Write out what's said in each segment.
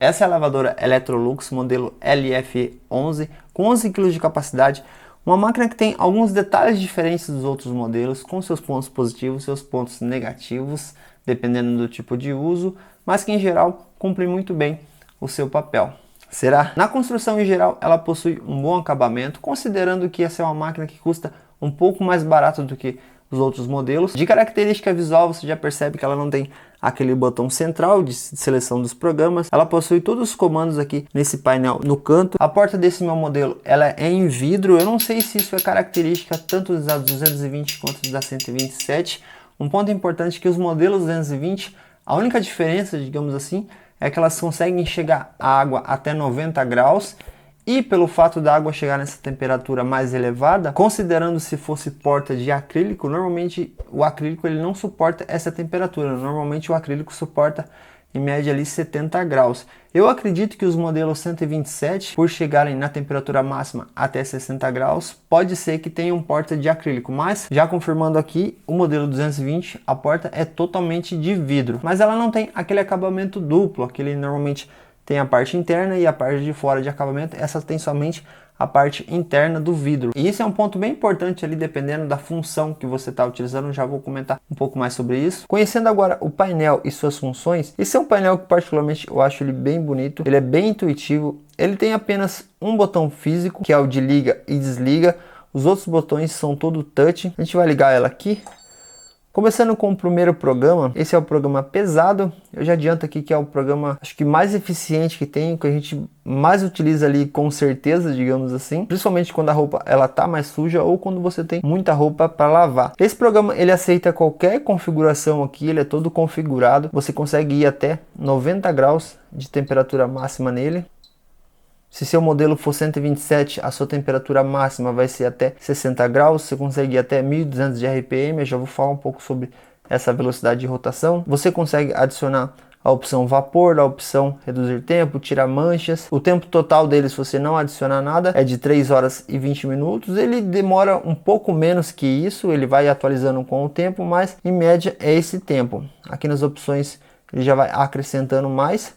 Essa é a lavadora Electrolux modelo LF11 com 11 kg de capacidade, uma máquina que tem alguns detalhes diferentes dos outros modelos, com seus pontos positivos e seus pontos negativos, dependendo do tipo de uso, mas que em geral cumpre muito bem o seu papel. Será? Na construção em geral, ela possui um bom acabamento, considerando que essa é uma máquina que custa um pouco mais barato do que os outros modelos. De característica visual, você já percebe que ela não tem aquele botão central de seleção dos programas. Ela possui todos os comandos aqui nesse painel no canto. A porta desse meu modelo, ela é em vidro. Eu não sei se isso é característica tanto da 220 quanto da 127. Um ponto importante é que os modelos 220, a única diferença, digamos assim, é que elas conseguem chegar a água até 90 graus. E pelo fato da água chegar nessa temperatura mais elevada, considerando se fosse porta de acrílico, normalmente o acrílico ele não suporta essa temperatura. Normalmente o acrílico suporta em média ali 70 graus. Eu acredito que os modelos 127, por chegarem na temperatura máxima até 60 graus, pode ser que tenham porta de acrílico, mas já confirmando aqui, o modelo 220, a porta é totalmente de vidro, mas ela não tem aquele acabamento duplo, aquele normalmente tem a parte interna e a parte de fora de acabamento. Essa tem somente a parte interna do vidro. E isso é um ponto bem importante ali, dependendo da função que você está utilizando. Já vou comentar um pouco mais sobre isso. Conhecendo agora o painel e suas funções, esse é um painel que particularmente eu acho ele bem bonito. Ele é bem intuitivo. Ele tem apenas um botão físico, que é o de liga e desliga. Os outros botões são todo touch. A gente vai ligar ela aqui. Começando com o primeiro programa, esse é o programa pesado. Eu já adianto aqui que é o programa, acho que mais eficiente que tem, que a gente mais utiliza ali com certeza, digamos assim. Principalmente quando a roupa ela tá mais suja ou quando você tem muita roupa para lavar. Esse programa ele aceita qualquer configuração aqui, ele é todo configurado. Você consegue ir até 90 graus de temperatura máxima nele. Se seu modelo for 127, a sua temperatura máxima vai ser até 60 graus, você consegue ir até 1200 de RPM, eu já vou falar um pouco sobre essa velocidade de rotação. Você consegue adicionar a opção vapor, a opção reduzir tempo, tirar manchas. O tempo total dele, se você não adicionar nada, é de 3 horas e 20 minutos. Ele demora um pouco menos que isso, ele vai atualizando com o tempo, mas em média é esse tempo. Aqui nas opções ele já vai acrescentando mais.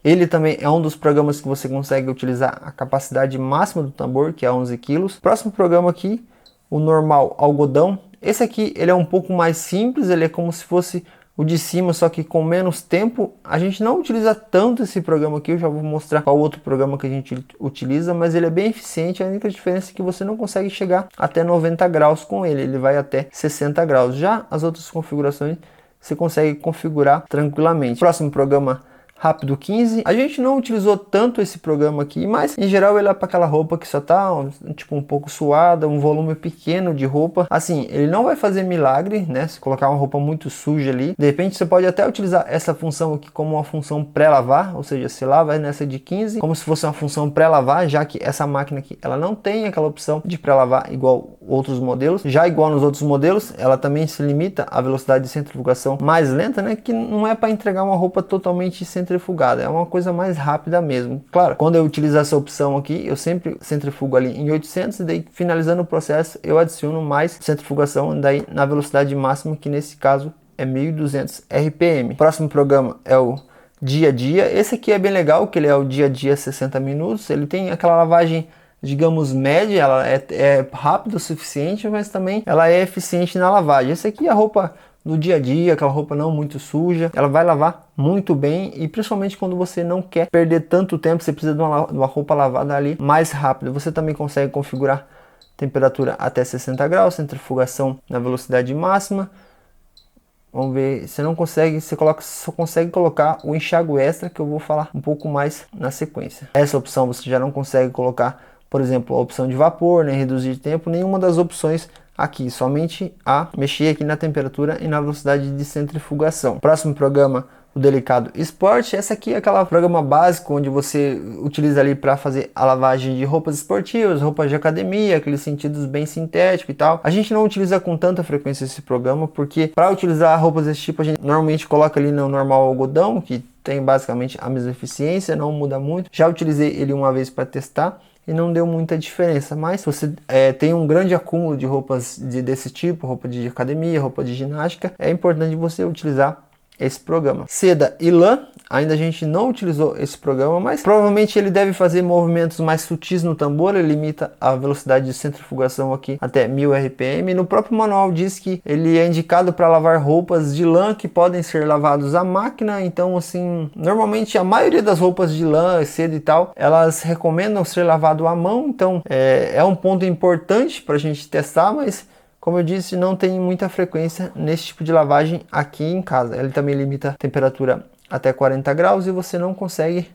Ele também é um dos programas que você consegue utilizar a capacidade máxima do tambor, que é 11 kg. Próximo programa aqui, o normal algodão. Esse aqui ele é um pouco mais simples, ele é como se fosse o de cima, só que com menos tempo. A gente não utiliza tanto esse programa aqui, eu já vou mostrar qual outro programa que a gente utiliza, mas ele é bem eficiente. A única diferença é que você não consegue chegar até 90 graus com ele, ele vai até 60 graus. Já as outras configurações você consegue configurar tranquilamente. Próximo programa, Rápido 15. A gente não utilizou tanto esse programa aqui, mas em geral ele é para aquela roupa que só tá tipo um pouco suada, um volume pequeno de roupa. Assim, ele não vai fazer milagre, né? Se colocar uma roupa muito suja ali, de repente você pode até utilizar essa função aqui como uma função pré-lavar, ou seja, se lava nessa de 15, como se fosse uma função pré-lavar, já que essa máquina aqui, ela não tem aquela opção de pré-lavar igual outros modelos. Já igual nos outros modelos, ela também se limita à velocidade de centrifugação mais lenta, né? Que não é para entregar uma roupa totalmente centrifugada, é uma coisa mais rápida mesmo. Claro, quando eu utilizo essa opção aqui, eu sempre centrifugo ali em 800 e daí finalizando o processo eu adiciono mais centrifugação daí na velocidade máxima, que nesse caso é 1200 RPM. Próximo programa é o dia a dia. Esse aqui é bem legal, que ele é o dia a dia 60 minutos. Ele tem aquela lavagem, digamos, média, ela é rápida o suficiente, mas também ela é eficiente na lavagem. Esse aqui é a roupa do dia a dia, aquela roupa não muito suja, ela vai lavar muito bem, e principalmente quando você não quer perder tanto tempo, você precisa de uma roupa lavada ali mais rápido. Você também consegue configurar temperatura até 60 graus, centrifugação na velocidade máxima. Vamos ver, você não consegue, só consegue colocar o enxágue extra, que eu vou falar um pouco mais na sequência. Essa opção você já não consegue colocar, por exemplo, a opção de vapor, nem reduzir tempo, nenhuma das opções aqui, somente a mexer aqui na temperatura e na velocidade de centrifugação. Próximo programa, o Delicado Sport. Essa aqui é aquela programa básico onde você utiliza ali para fazer a lavagem de roupas esportivas, roupas de academia, aqueles sentidos bem sintéticos e tal. A gente não utiliza com tanta frequência esse programa, porque para utilizar roupas desse tipo a gente normalmente coloca ali no normal algodão, que tem basicamente a mesma eficiência, não muda muito. Já utilizei ele uma vez para testar e não deu muita diferença, mas se você tem um grande acúmulo de roupas desse tipo, roupa de academia, roupa de ginástica, é importante você utilizar esse programa. Seda e lã, ainda a gente não utilizou esse programa, mas provavelmente ele deve fazer movimentos mais sutis no tambor. Ele limita a velocidade de centrifugação aqui até 1000 RPM. No próprio manual diz que ele é indicado para lavar roupas de lã que podem ser lavados à máquina. Então, assim, normalmente a maioria das roupas de lã, seda e tal, elas recomendam ser lavado à mão. Então é um ponto importante para a gente testar, mas como eu disse, não tem muita frequência nesse tipo de lavagem aqui em casa. Ele também limita a temperatura até 40 graus e você não consegue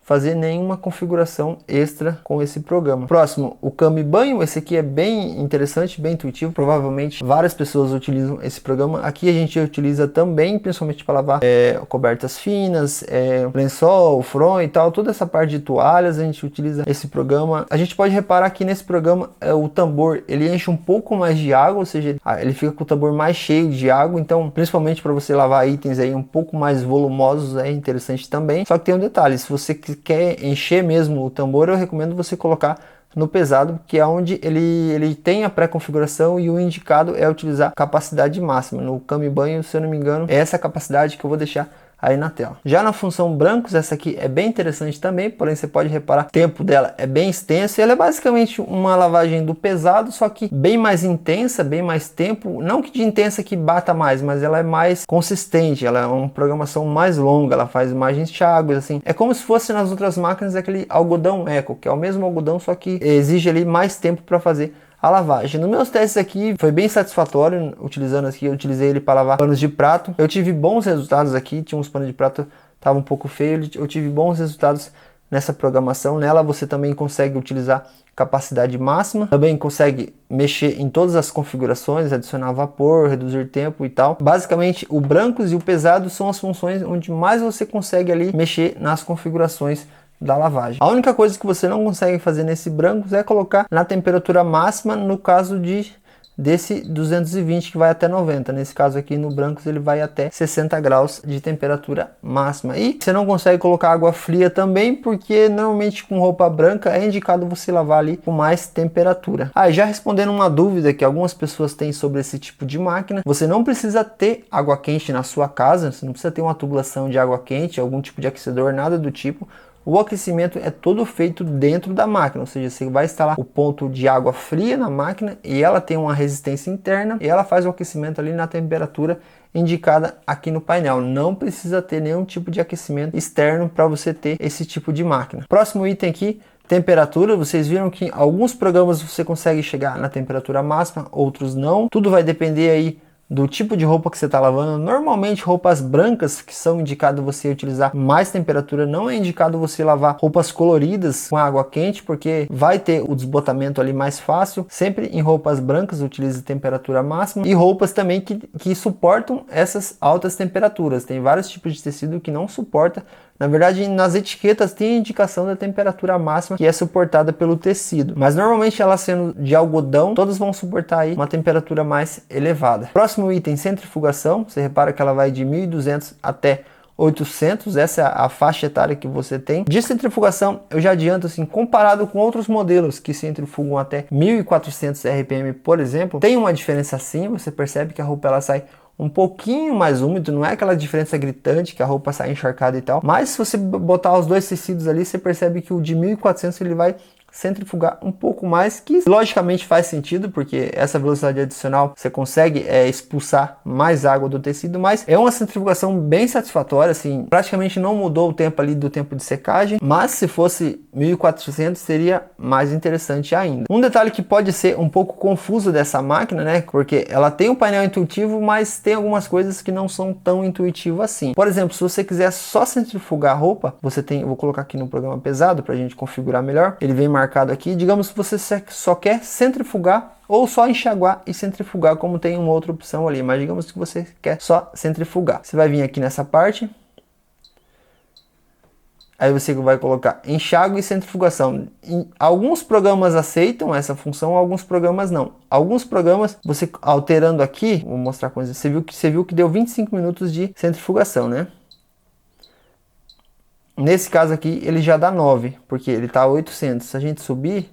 fazer nenhuma configuração extra com esse programa. Próximo, o Cama e Banho. Esse aqui é bem interessante, bem intuitivo. Provavelmente várias pessoas utilizam esse programa. Aqui a gente utiliza também, principalmente para lavar cobertas finas, lençol, fronha e tal. Toda essa parte de toalhas a gente utiliza esse programa. A gente pode reparar que nesse programa o tambor ele enche um pouco mais de água, ou seja, ele fica com o tambor mais cheio de água. Então, principalmente para você lavar itens aí um pouco mais volumosos, é interessante também. Só que tem um detalhe: se você quer encher mesmo o tambor, eu recomendo você colocar no pesado, que é onde ele tem a pré-configuração e o indicado é utilizar capacidade máxima. No Cama e Banho, se eu não me engano, é essa capacidade que eu vou deixar aí na tela. Já na função brancos, essa aqui é bem interessante também, porém você pode reparar, o tempo dela é bem extenso e ela é basicamente uma lavagem do pesado, só que bem mais intensa, bem mais tempo, não que de intensa que bata mais, mas ela é mais consistente, ela é uma programação mais longa, ela faz imagens cháguas, assim, é como se fosse nas outras máquinas aquele algodão eco, que é o mesmo algodão, só que exige ali mais tempo para fazer a lavagem. Nos meus testes aqui foi bem satisfatório, utilizando aqui, eu utilizei ele para lavar panos de prato. Eu tive bons resultados aqui, tinha uns panos de prato tava um pouco feio, eu tive bons resultados nessa programação. Nela você também consegue utilizar capacidade máxima, também consegue mexer em todas as configurações, adicionar vapor, reduzir tempo e tal. Basicamente o brancos e o pesado são as funções onde mais você consegue ali mexer nas configurações da lavagem. A única coisa que você não consegue fazer nesse brancos é colocar na temperatura máxima, no caso desse 220 que vai até 90. Nesse caso aqui no brancos ele vai até 60 graus de temperatura máxima. E você não consegue colocar água fria também, porque normalmente com roupa branca é indicado você lavar ali com mais temperatura. Já respondendo uma dúvida que algumas pessoas têm sobre esse tipo de máquina, você não precisa ter água quente na sua casa, você não precisa ter uma tubulação de água quente, algum tipo de aquecedor, nada do tipo. O aquecimento é todo feito dentro da máquina, ou seja, você vai instalar o ponto de água fria na máquina e ela tem uma resistência interna e ela faz o aquecimento ali na temperatura indicada aqui no painel. Não precisa ter nenhum tipo de aquecimento externo para você ter esse tipo de máquina. Próximo item aqui, temperatura. Vocês viram que alguns programas você consegue chegar na temperatura máxima, outros não. Tudo vai depender aí do tipo de roupa que você está lavando. Normalmente roupas brancas que são indicado você utilizar mais temperatura, não é indicado você lavar roupas coloridas com água quente, porque vai ter o desbotamento ali mais fácil. Sempre em roupas brancas utilize temperatura máxima, e roupas também que suportam essas altas temperaturas. Tem vários tipos de tecido que não suporta. Na verdade, nas etiquetas tem a indicação da temperatura máxima que é suportada pelo tecido, mas normalmente ela sendo de algodão, todas vão suportar aí uma temperatura mais elevada. Próximo item, centrifugação. Você repara que ela vai de 1200 até 800, essa é a faixa etária que você tem. De centrifugação, eu já adianto assim, comparado com outros modelos que centrifugam até 1400 RPM, por exemplo, tem uma diferença sim. Você percebe que a roupa ela sai um pouquinho mais úmido, não é aquela diferença gritante que a roupa sai encharcada e tal, mas se você botar os dois tecidos ali, você percebe que o de 1400 ele vai centrifugar um pouco mais, que logicamente faz sentido, porque essa velocidade adicional você consegue expulsar mais água do tecido, mas é uma centrifugação bem satisfatória, assim, praticamente não mudou o tempo ali do tempo de secagem, mas se fosse 1400 seria mais interessante ainda. Um detalhe que pode ser um pouco confuso dessa máquina, né, porque ela tem um painel intuitivo, mas tem algumas coisas que não são tão intuitivas assim. Por exemplo, se você quiser só centrifugar a roupa, você tem, eu vou colocar aqui no programa pesado para a gente configurar melhor, ele vem marcado aqui. Digamos que você só quer centrifugar ou só enxaguar e centrifugar, como tem uma outra opção ali, mas digamos que você quer só centrifugar. Você vai vir aqui nessa parte, aí você vai colocar enxágue e centrifugação. Alguns programas aceitam essa função, alguns programas não. Alguns programas, você alterando aqui, vou mostrar com você, você viu que deu 25 minutos de centrifugação, né? Nesse caso aqui ele já dá 9, porque ele está a 800. Se a gente subir,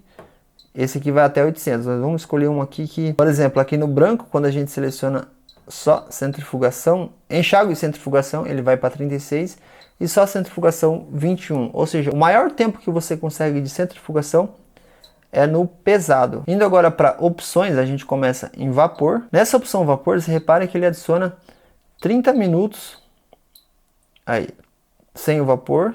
esse aqui vai até 800. Nós vamos escolher um aqui que, por exemplo, aqui no branco, quando a gente seleciona só centrifugação, enxágue e centrifugação, ele vai para 36 e só centrifugação 21. Ou seja, o maior tempo que você consegue de centrifugação é no pesado. Indo agora para opções, a gente começa em vapor. Nessa opção vapor, você repara que ele adiciona 30 minutos aí, sem o vapor,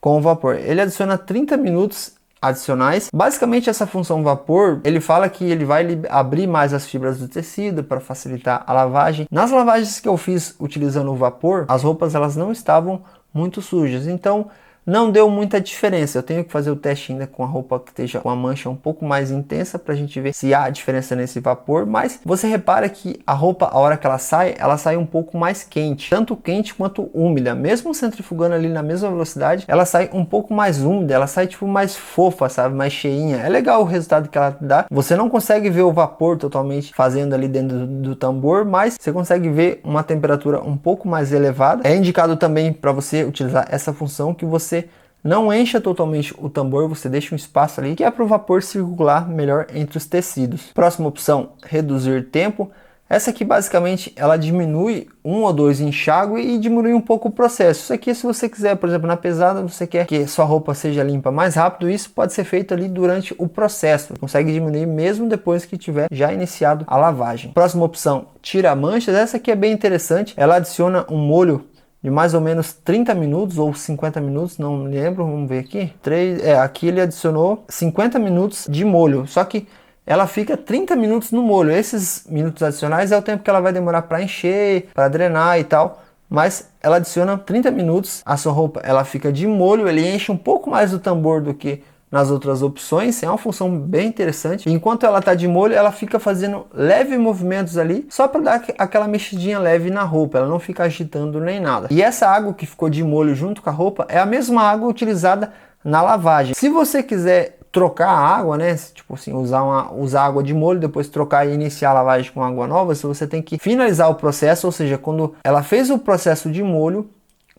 com o vapor. Ele adiciona 30 minutos adicionais. Basicamente essa função vapor, ele fala que ele vai abrir mais as fibras do tecido para facilitar a lavagem. Nas lavagens que eu fiz utilizando o vapor, as roupas elas não estavam muito sujas, então não deu muita diferença. Eu tenho que fazer o teste ainda com a roupa que esteja com a mancha um pouco mais intensa para a gente ver se há diferença nesse vapor, mas você repara que a roupa, a hora que ela sai um pouco mais quente, tanto quente quanto úmida. Mesmo centrifugando ali na mesma velocidade, ela sai um pouco mais úmida, ela sai tipo mais fofa, sabe, mais cheinha. É legal o resultado que ela dá. Você não consegue ver o vapor totalmente fazendo ali dentro do tambor, mas você consegue ver uma temperatura um pouco mais elevada. É indicado também para você utilizar essa função que você não encha totalmente o tambor, você deixa um espaço ali que é para o vapor circular melhor entre os tecidos. Próxima opção, reduzir tempo. Essa aqui basicamente ela diminui 1 ou 2 enxágue e diminui um pouco o processo. Isso aqui, se você quiser, por exemplo, na pesada, você quer que sua roupa seja limpa mais rápido, isso pode ser feito ali durante o processo. Consegue diminuir mesmo depois que tiver já iniciado a lavagem. Próxima opção, tira manchas. Essa aqui é bem interessante. Ela adiciona um molho de mais ou menos 30 minutos ou 50 minutos, não me lembro, vamos ver aqui. Aqui ele adicionou 50 minutos de molho, só que ela fica 30 minutos no molho. Esses minutos adicionais é o tempo que ela vai demorar para encher, para drenar e tal, mas ela adiciona 30 minutos, a sua roupa ela fica de molho, ele enche um pouco mais do tambor do que nas outras opções. É uma função bem interessante. Enquanto ela está de molho, ela fica fazendo leves movimentos ali, só para dar aquela mexidinha leve na roupa, ela não fica agitando nem nada. E essa água que ficou de molho junto com a roupa é a mesma água utilizada na lavagem. Se você quiser trocar a água, né, tipo assim, usar água de molho, depois trocar e iniciar a lavagem com água nova, você tem que finalizar o processo, ou seja, quando ela fez o processo de molho,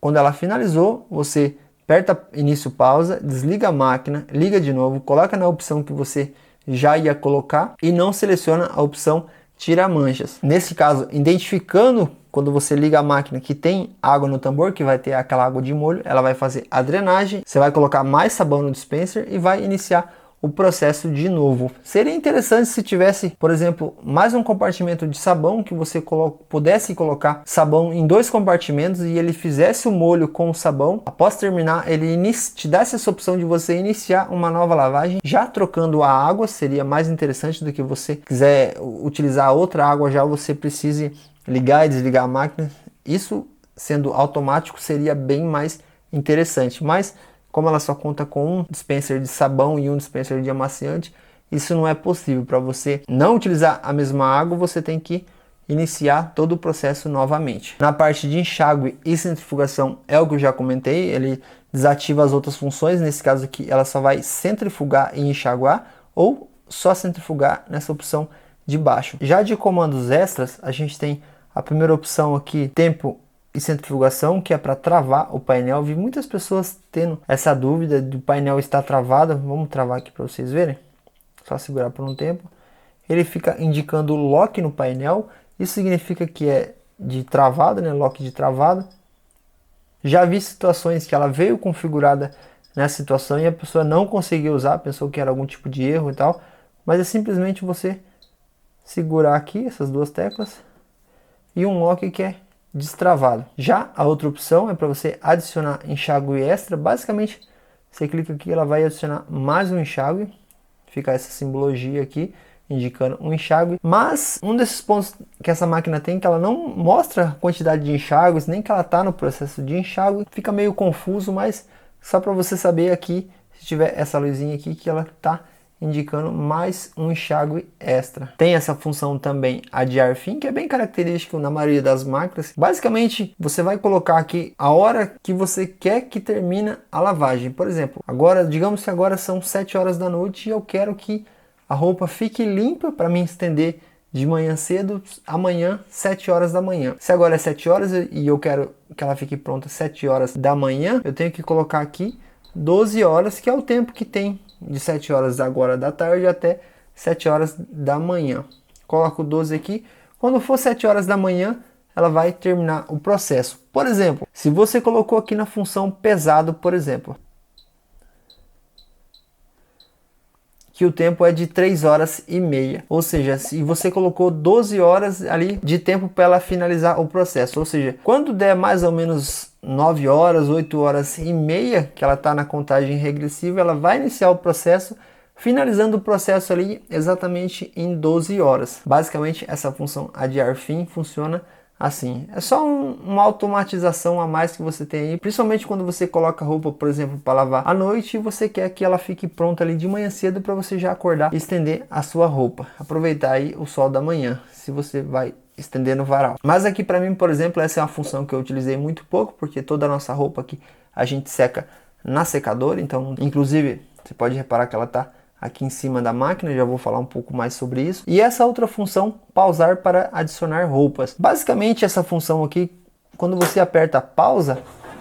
quando ela finalizou, você aperta início pausa, desliga a máquina, liga de novo, coloca na opção que você já ia colocar e não seleciona a opção tira manchas. Nesse caso, identificando quando você liga a máquina que tem água no tambor, que vai ter aquela água de molho, ela vai fazer a drenagem, você vai colocar mais sabão no dispenser e vai iniciar o processo de novo. Seria interessante se tivesse, por exemplo, mais um compartimento de sabão, que você pudesse colocar sabão em 2 compartimentos e ele fizesse o molho com o sabão. Após terminar, ele te desse essa opção de você iniciar uma nova lavagem, já trocando a água. Seria mais interessante do que você quiser utilizar outra água, já você precise ligar e desligar a máquina. Isso sendo automático seria bem mais interessante, mas como ela só conta com um dispenser de sabão e um dispenser de amaciante, isso não é possível. Para você não utilizar a mesma água, você tem que iniciar todo o processo novamente. Na parte de enxágue e centrifugação é o que eu já comentei, ele desativa as outras funções. Nesse caso aqui ela só vai centrifugar e enxaguar, ou só centrifugar nessa opção de baixo. Já de comandos extras, a gente tem a primeira opção aqui, tempo e centrifugação, que é para travar o painel. Vi muitas pessoas tendo essa dúvida do painel estar travado. Vamos travar aqui para vocês verem. Só segurar por um tempo. Ele fica indicando lock no painel. Isso significa que é de travado, né? Lock de travado. Já vi situações que ela veio configurada nessa situação e a pessoa não conseguiu usar, pensou que era algum tipo de erro e tal. Mas é simplesmente você segurar aqui essas duas teclas e um lock que é destravado. Já a outra opção é para você adicionar enxágue extra. Basicamente você clica aqui, ela vai adicionar mais um enxágue, fica essa simbologia aqui indicando um enxágue. Mas um desses pontos que essa máquina tem, que ela não mostra a quantidade de enxágues, nem que ela está no processo de enxágue, fica meio confuso, mas só para você saber aqui, se tiver essa luzinha aqui, que ela está indicando mais um enxágue extra. Tem essa função também, a de ar fim, que é bem característico na maioria das máquinas. Basicamente, você vai colocar aqui a hora que você quer que termine a lavagem. Por exemplo, agora, digamos que agora são 7 horas da noite e eu quero que a roupa fique limpa para me estender de manhã cedo, amanhã, 7 horas da manhã. Se agora é 7 horas e eu quero que ela fique pronta 7 horas da manhã, eu tenho que colocar aqui 12 horas, que é o tempo que tem de 7 horas agora da tarde até 7 horas da manhã. Coloco 12 aqui. Quando for 7 horas da manhã, ela vai terminar o processo. Por exemplo, se você colocou aqui na função pesado, por exemplo, que o tempo é de 3 horas e meia, ou seja, se você colocou 12 horas ali de tempo para ela finalizar o processo, ou seja, quando der mais ou menos 9 horas, 8 horas e meia, que ela está na contagem regressiva, ela vai iniciar o processo, finalizando o processo ali exatamente em 12 horas. Basicamente, essa função adiar fim funciona assim. É só uma automatização a mais que você tem aí, principalmente quando você coloca roupa, por exemplo, para lavar à noite e você quer que ela fique pronta ali de manhã cedo para você já acordar e estender a sua roupa. Aproveitar aí o sol da manhã, se você vai estender no varal. Mas aqui para mim, por exemplo, essa é uma função que eu utilizei muito pouco, porque toda a nossa roupa aqui a gente seca na secadora, então inclusive você pode reparar que ela está aqui em cima da máquina, já vou falar um pouco mais sobre isso. E essa outra função, pausar para adicionar roupas. Basicamente essa função aqui, quando você aperta pausa,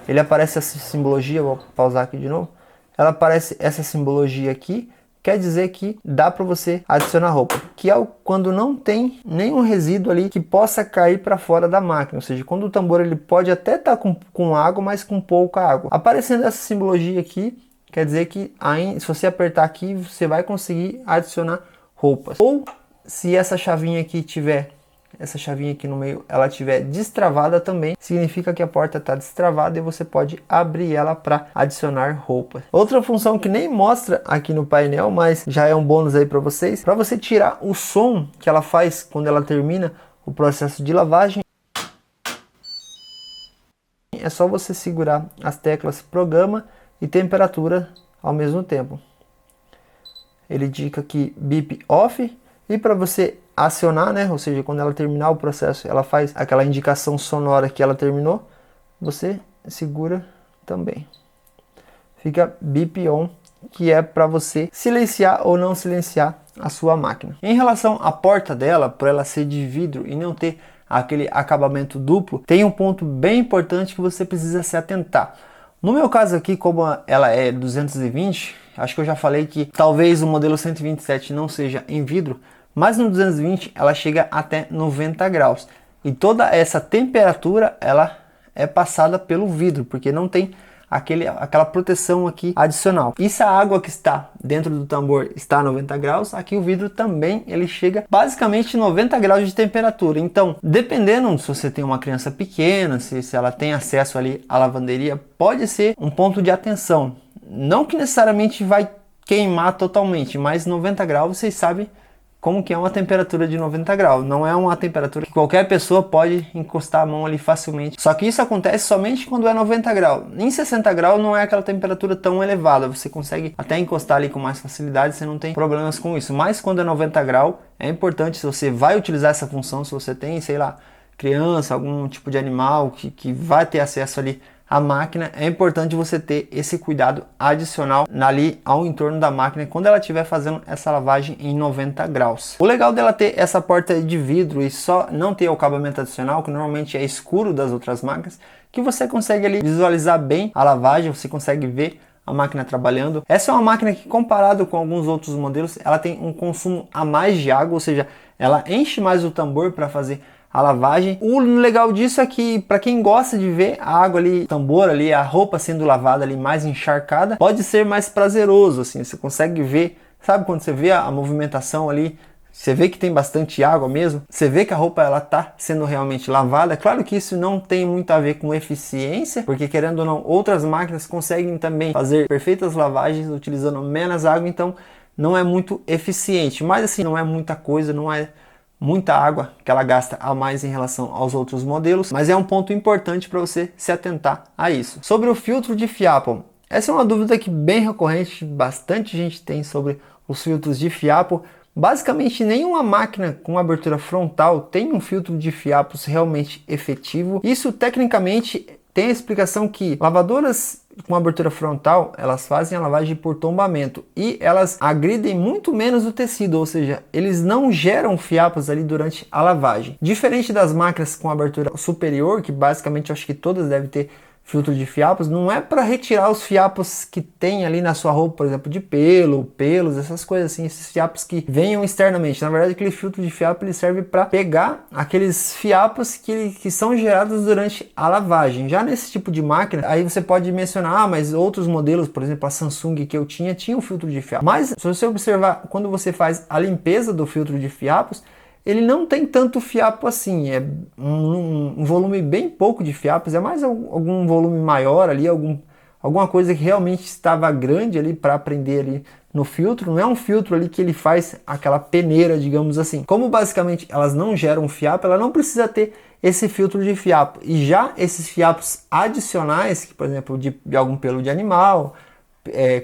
ele aparece essa simbologia, vou pausar aqui de novo. Ela aparece essa simbologia aqui, quer dizer que dá para você adicionar roupa, que é quando não tem nenhum resíduo ali que possa cair para fora da máquina, ou seja, quando o tambor ele pode até estar com água, mas com pouca água. Aparecendo essa simbologia aqui, quer dizer que aí, se você apertar aqui, você vai conseguir adicionar roupas. Ou se essa chavinha aqui tiver, essa chavinha aqui no meio, ela tiver destravada também, significa que a porta está destravada e você pode abrir ela para adicionar roupas. Outra função que nem mostra aqui no painel, mas já é um bônus aí para vocês, para você tirar o som que ela faz quando ela termina o processo de lavagem, é só você segurar as teclas programa e temperatura ao mesmo tempo. Ele indica aqui bip off, e para você acionar, né, ou seja, quando ela terminar o processo, ela faz aquela indicação sonora que ela terminou, você segura também. Fica bip on, que é para você silenciar ou não silenciar a sua máquina. Em relação à porta dela, por ela ser de vidro e não ter aquele acabamento duplo, tem um ponto bem importante que você precisa se atentar. No meu caso aqui, como ela é 220, acho que eu já falei que talvez o modelo 127 não seja em vidro, mas no 220 ela chega até 90 graus. E toda essa temperatura ela é passada pelo vidro, porque não tem aquela proteção aqui adicional. E se a água que está dentro do tambor está a 90 graus, aqui o vidro também ele chega basicamente 90 graus de temperatura. Então, dependendo se você tem uma criança pequena, se ela tem acesso ali à lavanderia, pode ser um ponto de atenção. Não que necessariamente vai queimar totalmente, mas 90 graus vocês sabem como que é uma temperatura de 90 graus. Não é uma temperatura que qualquer pessoa pode encostar a mão ali facilmente. Só que isso acontece somente quando é 90 graus. Em 60 graus não é aquela temperatura tão elevada. Você consegue até encostar ali com mais facilidade, você não tem problemas com isso. Mas quando é 90 graus, é importante, se você vai utilizar essa função, se você tem, sei lá, criança, algum tipo de animal que vai ter acesso ali a máquina, é importante você ter esse cuidado adicional ali ao entorno da máquina quando ela estiver fazendo essa lavagem em 90 graus. O legal dela ter essa porta de vidro e só não ter o acabamento adicional, que normalmente é escuro das outras máquinas, que você consegue ali visualizar bem a lavagem, você consegue ver a máquina trabalhando. Essa é uma máquina que, comparado com alguns outros modelos, ela tem um consumo a mais de água, ou seja, ela enche mais o tambor para fazer a lavagem. O legal disso é que para quem gosta de ver a água ali, o tambor ali, a roupa sendo lavada ali mais encharcada, pode ser mais prazeroso, assim, você consegue ver, sabe quando você vê a movimentação ali, você vê que tem bastante água mesmo, você vê que a roupa ela tá sendo realmente lavada. Claro que isso não tem muito a ver com eficiência, porque querendo ou não, outras máquinas conseguem também fazer perfeitas lavagens utilizando menos água, então não é muito eficiente, mas assim, não é muita coisa, não é muita água que ela gasta a mais em relação aos outros modelos, mas é um ponto importante para você se atentar a isso. Sobre o filtro de fiapo, essa é uma dúvida que bem recorrente, bastante gente tem sobre os filtros de fiapo. Basicamente, nenhuma máquina com abertura frontal tem um filtro de fiapos realmente efetivo. Isso tecnicamente tem a explicação que lavadoras com abertura frontal, elas fazem a lavagem por tombamento e elas agridem muito menos o tecido, ou seja, eles não geram fiapos ali durante a lavagem. Diferente das máquinas com abertura superior, que basicamente eu acho que todas devem ter filtro de fiapos não é para retirar os fiapos que tem ali na sua roupa, por exemplo, de pelos, essas coisas assim, esses fiapos que venham externamente. Na verdade, aquele filtro de fiapo ele serve para pegar aqueles fiapos que são gerados durante a lavagem. Já nesse tipo de máquina, aí você pode mencionar, mas outros modelos, por exemplo, a Samsung que eu tinha um filtro de fiapo. Mas se você observar, quando você faz a limpeza do filtro de fiapos, ele não tem tanto fiapo assim, é um volume bem pouco de fiapos, é mais algum volume maior ali, alguma coisa que realmente estava grande ali para prender ali no filtro. Não é um filtro ali que ele faz aquela peneira, digamos assim. Como basicamente elas não geram fiapo, ela não precisa ter esse filtro de fiapo. E já esses fiapos adicionais, que, por exemplo, de algum pelo de animal,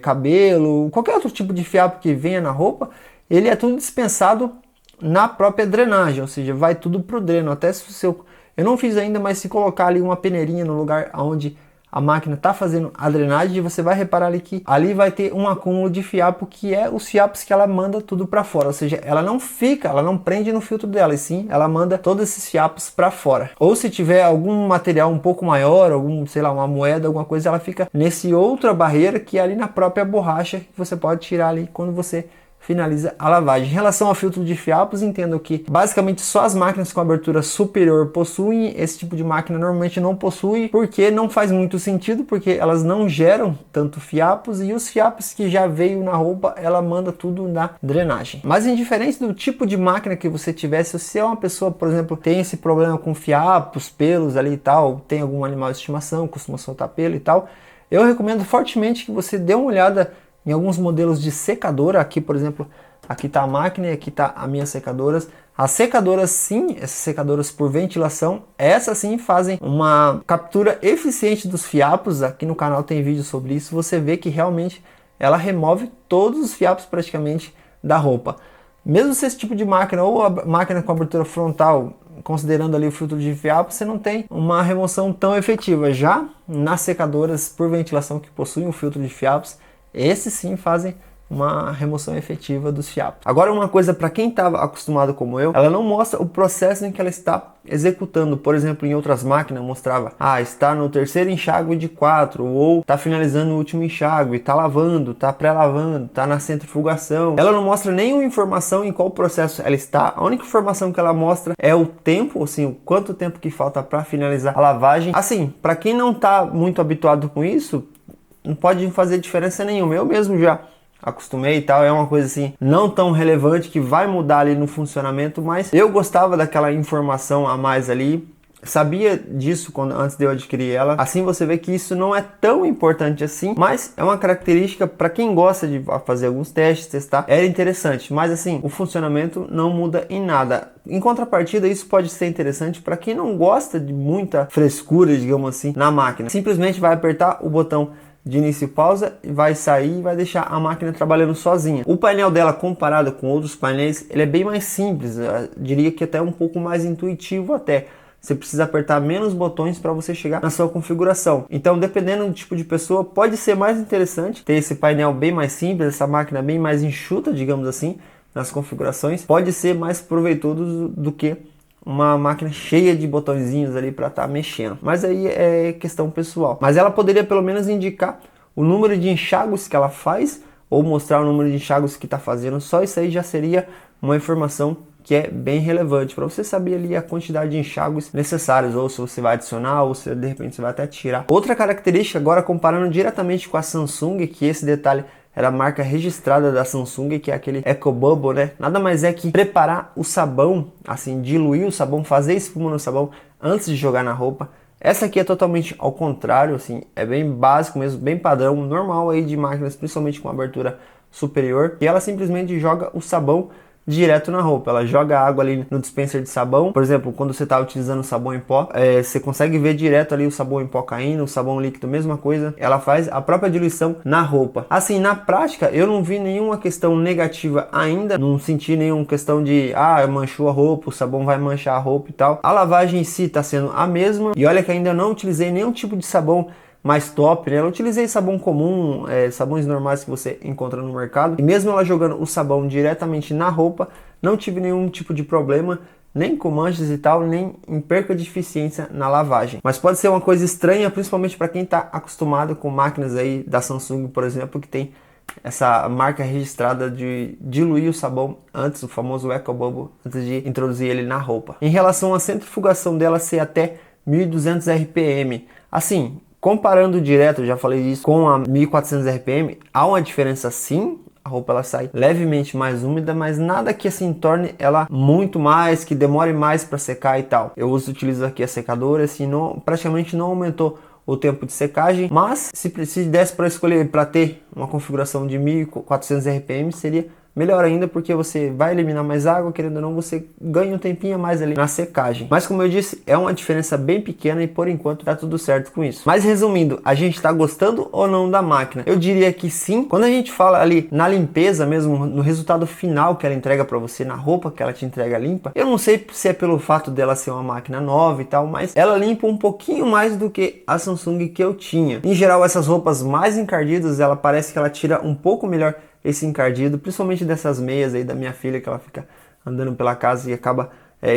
cabelo, qualquer outro tipo de fiapo que venha na roupa, ele é tudo dispensado na própria drenagem, ou seja, vai tudo pro dreno. Até se eu não fiz ainda, mas se colocar ali uma peneirinha no lugar onde a máquina está fazendo a drenagem, você vai reparar ali que ali vai ter um acúmulo de fiapo, que é os fiapos que ela manda tudo para fora, ou seja, ela não prende no filtro dela, e sim, ela manda todos esses fiapos para fora. Ou se tiver algum material um pouco maior, sei lá, uma moeda, alguma coisa, ela fica nesse outra barreira que é ali na própria borracha, que você pode tirar ali quando você finaliza a lavagem. Em relação ao filtro de fiapos, entendo que basicamente só as máquinas com abertura superior possuem. Esse tipo de máquina normalmente não possui, porque não faz muito sentido, porque elas não geram tanto fiapos, e os fiapos que já veio na roupa, ela manda tudo na drenagem. Mas indiferente do tipo de máquina que você tiver, se você é uma pessoa, por exemplo, tem esse problema com fiapos, pelos ali e tal, tem algum animal de estimação, costuma soltar pelo e tal, eu recomendo fortemente que você dê uma olhada em alguns modelos de secadora. Aqui, por exemplo, aqui está a máquina e aqui está as minhas secadoras. As secadoras, sim, essas secadoras por ventilação, essas sim fazem uma captura eficiente dos fiapos. Aqui no canal tem vídeo sobre isso. Você vê que realmente ela remove todos os fiapos praticamente da roupa. Mesmo se esse tipo de máquina, ou a máquina com abertura frontal, considerando ali o filtro de fiapo, você não tem uma remoção tão efetiva. Já nas secadoras por ventilação que possuem o filtro de fiapos, esses sim fazem uma remoção efetiva dos fiapos. Agora, uma coisa para quem estava acostumado como eu, ela não mostra o processo em que ela está executando. Por exemplo, em outras máquinas mostrava, está no terceiro enxágue de 4, ou está finalizando o último enxágue, está lavando, está pré-lavando, está na centrifugação. Ela não mostra nenhuma informação em qual processo ela está. A única informação que ela mostra é o tempo, assim, o quanto tempo que falta para finalizar a lavagem. Assim, para quem não está muito habituado com isso, não pode fazer diferença nenhuma. Eu mesmo já acostumei e tal, é uma coisa assim não tão relevante que vai mudar ali no funcionamento, mas eu gostava daquela informação a mais ali, sabia disso antes de eu adquirir ela. Assim você vê que isso não é tão importante assim, mas é uma característica para quem gosta de fazer alguns testes, testar, é interessante, mas assim, o funcionamento não muda em nada. Em contrapartida, isso pode ser interessante para quem não gosta de muita frescura, digamos assim, na máquina. Simplesmente vai apertar o botão de início e pausa, vai sair e vai deixar a máquina trabalhando sozinha. O painel dela, comparado com outros painéis, ele é bem mais simples, eu diria que até um pouco mais intuitivo até. Você precisa apertar menos botões para você chegar na sua configuração. Então, dependendo do tipo de pessoa, pode ser mais interessante ter esse painel bem mais simples, essa máquina bem mais enxuta, digamos assim, nas configurações. Pode ser mais proveitoso do que uma máquina cheia de botõezinhos ali para estar mexendo. Mas aí é questão pessoal. Mas ela poderia pelo menos indicar o número de enxágues que ela faz, ou mostrar o número de enxágues que está fazendo. Só isso aí já seria uma informação que é bem relevante para você saber ali a quantidade de enxágues necessários, ou se você vai adicionar, ou se de repente você vai até tirar. Outra característica, agora comparando diretamente com a Samsung, que esse detalhe era a marca registrada da Samsung, que é aquele Eco Bubble, né? Nada mais é que preparar o sabão, assim, diluir o sabão, fazer espuma no sabão antes de jogar na roupa. Essa aqui é totalmente ao contrário, assim, é bem básico mesmo, bem padrão, normal aí de máquinas, principalmente com abertura superior. E ela simplesmente joga o sabão direto na roupa. Ela joga água ali no dispenser de sabão. Por exemplo, quando você está utilizando sabão em pó, você consegue ver direto ali o sabão em pó caindo, o sabão líquido, mesma coisa. Ela faz a própria diluição na roupa. Assim, na prática, eu não vi nenhuma questão negativa ainda. Não senti nenhuma questão de, manchou a roupa, o sabão vai manchar a roupa e tal. A lavagem em si está sendo a mesma. E olha que ainda não utilizei nenhum tipo de sabão mais top, né? Eu utilizei sabão comum, sabões normais que você encontra no mercado, e mesmo ela jogando o sabão diretamente na roupa, não tive nenhum tipo de problema, nem com manchas e tal, nem em perca de eficiência na lavagem. Mas pode ser uma coisa estranha, principalmente para quem está acostumado com máquinas aí da Samsung, por exemplo, que tem essa marca registrada de diluir o sabão antes, o famoso Eco Bubble, antes de introduzir ele na roupa. Em relação à centrifugação dela ser até 1200 RPM, assim, comparando direto, já falei isso, com a 1400 RPM, há uma diferença sim. A roupa ela sai levemente mais úmida, mas nada que assim torne ela muito mais, que demore mais para secar e tal. Eu utilizo aqui a secadora, assim, praticamente não aumentou o tempo de secagem, mas se desse para escolher para ter uma configuração de 1400 RPM, seria melhor ainda, porque você vai eliminar mais água, querendo ou não, você ganha um tempinho a mais ali na secagem. Mas como eu disse, é uma diferença bem pequena e por enquanto tá tudo certo com isso. Mas resumindo, a gente tá gostando ou não da máquina? Eu diria que sim. Quando a gente fala ali na limpeza mesmo, no resultado final que ela entrega para você, na roupa que ela te entrega limpa, eu não sei se é pelo fato dela ser uma máquina nova e tal, mas ela limpa um pouquinho mais do que a Samsung que eu tinha. Em geral, essas roupas mais encardidas, ela parece que ela tira um pouco melhor esse encardido, principalmente dessas meias aí da minha filha, que ela fica andando pela casa e acaba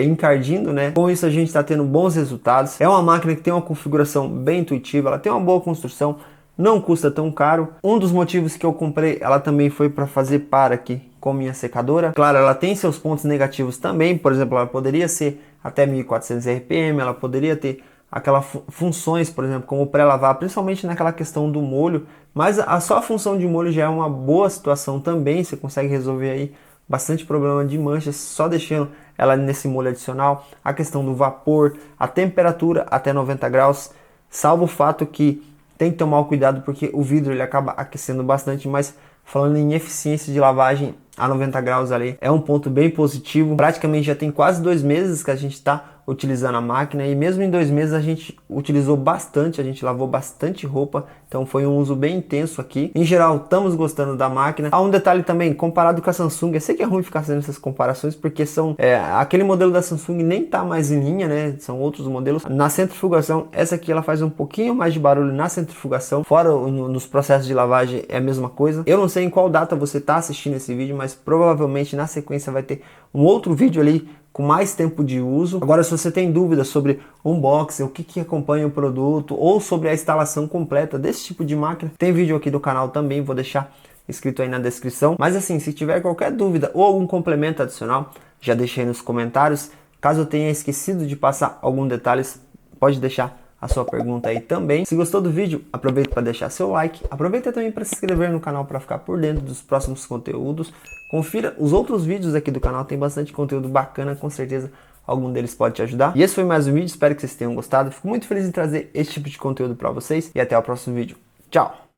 encardindo, né? Com isso a gente está tendo bons resultados. É uma máquina que tem uma configuração bem intuitiva, ela tem uma boa construção, não custa tão caro. Um dos motivos que eu comprei ela também foi para fazer par aqui com minha secadora. Claro, ela tem seus pontos negativos também, por exemplo, ela poderia ser até 1400 RPM, ela poderia ter aquelas funções, por exemplo, como pré-lavar, principalmente naquela questão do molho, mas só a função de molho já é uma boa situação também, você consegue resolver aí bastante problema de manchas só deixando ela nesse molho adicional. A questão do vapor, a temperatura até 90 graus, salvo o fato que tem que tomar cuidado porque o vidro ele acaba aquecendo bastante, mas falando em eficiência de lavagem a 90 graus ali, é um ponto bem positivo. Praticamente já tem quase 2 meses que a gente está utilizando a máquina e mesmo em 2 meses a gente utilizou bastante, a gente lavou bastante roupa, então foi um uso bem intenso aqui. Em geral, estamos gostando da máquina. Há um detalhe também, comparado com a Samsung, eu sei que é ruim ficar fazendo essas comparações porque são aquele modelo da Samsung nem tá mais em linha, né? São outros modelos. Na centrifugação, essa aqui ela faz um pouquinho mais de barulho na centrifugação, fora nos processos de lavagem é a mesma coisa. Eu não sei em qual data você está assistindo esse vídeo, mas provavelmente na sequência vai ter um outro vídeo ali com mais tempo de uso. Agora, se você tem dúvidas sobre unboxing, o que acompanha o produto ou sobre a instalação completa desse tipo de máquina, tem vídeo aqui do canal também, vou deixar escrito aí na descrição. Mas assim, se tiver qualquer dúvida ou algum complemento adicional, já deixei nos comentários. Caso eu tenha esquecido de passar algum detalhes, pode deixar a sua pergunta aí também. Se gostou do vídeo, aproveita para deixar seu like. Aproveita também para se inscrever no canal para ficar por dentro dos próximos conteúdos. Confira os outros vídeos aqui do canal, tem bastante conteúdo bacana, com certeza algum deles pode te ajudar. E esse foi mais um vídeo, espero que vocês tenham gostado. Fico muito feliz em trazer esse tipo de conteúdo para vocês e até o próximo vídeo. Tchau!